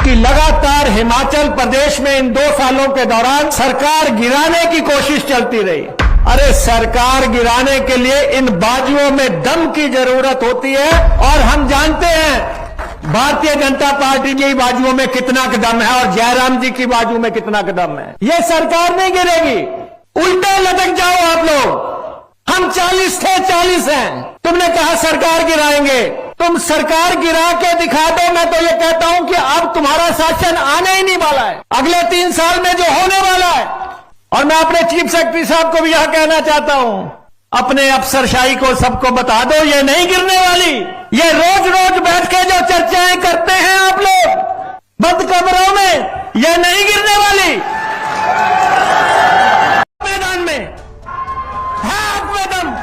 कि लगातार हिमाचल प्रदेश में इन 2 सालों के दौरान सरकार गिराने की कोशिश चलती रही। अरे सरकार गिराने के लिए इन बाजुओं में दम की जरूरत होती है और हम जानते हैं भारतीय जनता पार्टी की बाजुओं में कितना दम है और जयराम जी की बाजू में कितना दम है। ये सरकार नहीं गिरेगी, उल्टे लटक जाओ आप लोग। हम 40 थे, 40 हैं। तुमने कहा सरकार गिराएंगे, तुम सरकार गिरा के दिखा दो। मैं तो ये कहता हूं कि अब तुम्हारा शासन आने ही नहीं वाला है, अगले 3 साल में जो होने वाला है। और मैं अपने चीफ सेक्रेटरी साहब को भी यह कहना चाहता हूं, अपने अफसरशाही को सबको बता दो, ये नहीं गिरने वाली। ये रोज रोज बैठ के जो चर्चाएं करते हैं आप लोग बंद कमरों में, ये नहीं गिरने वाली। मैदान में है आप दम।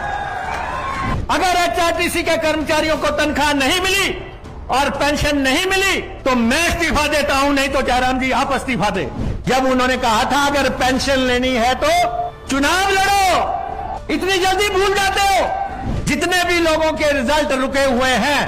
अगर एचआरटीसी के कर्मचारियों को तनख्वाह नहीं मिली और पेंशन नहीं मिली तो मैं इस्तीफा देता हूं, नहीं तो जयराम जी आप इस्तीफा दे। जब उन्होंने कहा था अगर पेंशन लेनी है तो चुनाव लड़ो, इतनी जल्दी भूल जाते हो। जितने भी लोगों के रिजल्ट रुके हुए हैं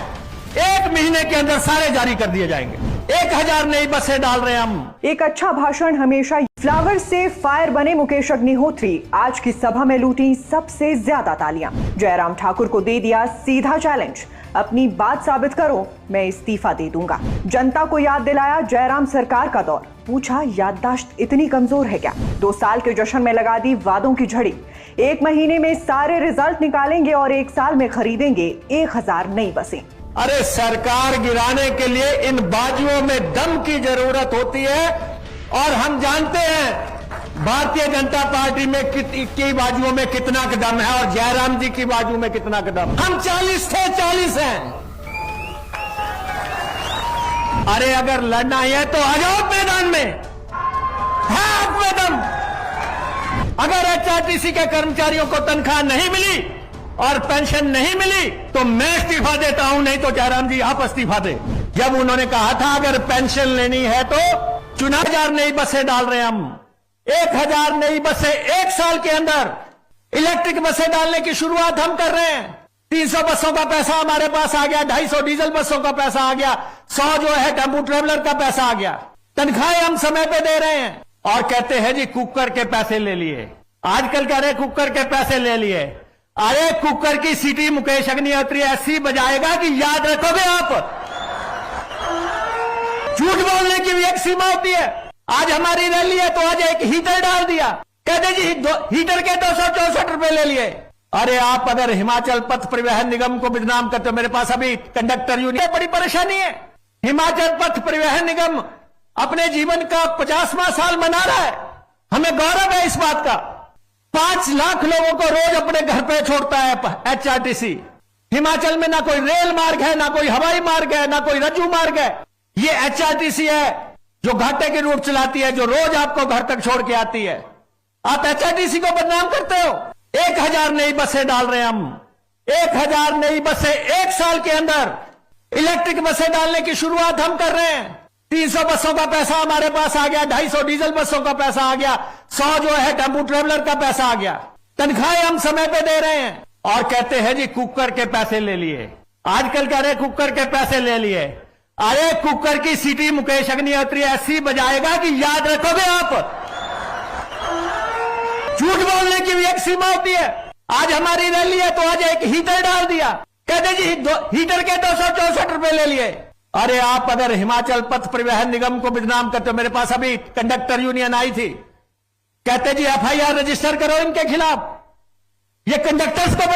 1 महीने के अंदर सारे जारी कर दिए जाएंगे। 1000 नई बसें डाल रहे हैं हम। एक अच्छा भाषण हमेशा। फ्लावर से फायर बने मुकेश अग्निहोत्री आज की सभा में लूटी सबसे ज्यादा तालियां। जयराम ठाकुर को दे दिया सीधा चैलेंज, अपनी बात साबित करो, मैं इस्तीफा दे दूंगा। जनता को याद दिलाया जयराम सरकार का दौर, पूछा याददाश्त इतनी कमजोर है क्या। 2 साल के जश्न में लगा दी वादों की झड़ी। 1 महीने में सारे रिजल्ट निकालेंगे और 1 साल में खरीदेंगे 1000 नई बसें। अरे सरकार गिराने के लिए इन बाजुओं में दम की जरूरत होती है और हम जानते हैं भारतीय जनता पार्टी में की बाजुओं में कितना दम है और जयराम जी की बाजू में कितना दम। हम 40 थे, 40 हैं। अरे अगर लड़ना है तो आ जाओ मैदान में, है आप में दम। अगर एचआरटीसी के कर्मचारियों को तनख्वाह नहीं मिली और पेंशन नहीं मिली तो मैं इस्तीफा देता हूं, नहीं तो जयराम जी आप इस्तीफा दे। जब उन्होंने कहा था अगर पेंशन लेनी है तो चुनाव 1000 नई बसें डाल रहे हैं हम। 1000 नई बसें 1 साल के अंदर। इलेक्ट्रिक बसें डालने की शुरुआत हम कर रहे हैं। 300 बसों का पैसा हमारे पास आ गया, 250 डीजल बसों का पैसा आ गया, 100 जो है टेम्पू ट्रेवलर का पैसा आ गया। तनख्वाहें हम समय पे दे रहे हैं। और कहते हैं जी कुकर के पैसे ले लिए, आजकल कह रहे कुकर के पैसे ले लिए। अरे कुकर की सीटी मुकेश अग्निहोत्री ऐसी बजाएगा कि याद रखोगे आप। झूठ बोलने की भी एक सीमा होती है। आज हमारी रैली है तो आज एक हीटर डाल दिया, कहते जी हीटर के 264 रुपए ले लिए। अरे आप अगर हिमाचल पथ परिवहन निगम को बदनाम करते हो, मेरे पास अभी कंडक्टर यूनियन बड़ी परेशानी है। हिमाचल पथ परिवहन निगम अपने जीवन का 50वां साल मना रहा है, हमें गौरव है इस बात का। 5 लाख लोगों को रोज अपने घर पे छोड़ता है एचआरटीसी। हिमाचल में ना कोई रेल मार्ग है, ना कोई हवाई मार्ग है, ना कोई रज्जू मार्ग है। ये एचआरटीसी है जो घाटे के रूट चलाती है, जो रोज आपको घर तक छोड़ के आती है। आप एचआरटीसी को बदनाम करते हो। 1000 नई बसें डाल रहे हैं हम। 1000 नई बसें 1 साल के अंदर। इलेक्ट्रिक बसें डालने की शुरुआत हम कर रहे हैं। 300 बसों का पैसा हमारे पास आ गया, 250 डीजल बसों का पैसा आ गया, 100 जो है टेम्पू ट्रेवलर का पैसा आ गया। तनख्वाहें हम समय पे दे रहे हैं। और कहते हैं जी कुकर के पैसे ले लिए, आजकल कह रहे कुकर के पैसे ले लिए। अरे कुकर की सीटी मुकेश अग्निहोत्री ऐसी बजाएगा कि याद रखोगे आप। झूठ बोलने की भी एक सीमा होती है। आज हमारी रैली है तो आज एक हीटर डाल दिया, कहते जी हीटर के 264 रुपए ले लिए। अरे आप अगर हिमाचल पथ परिवहन निगम को बदनाम करते हो, मेरे पास अभी कंडक्टर यूनियन आई थी, कहते जी FIR रजिस्टर करो इनके खिलाफ। ये कंडक्टर्स को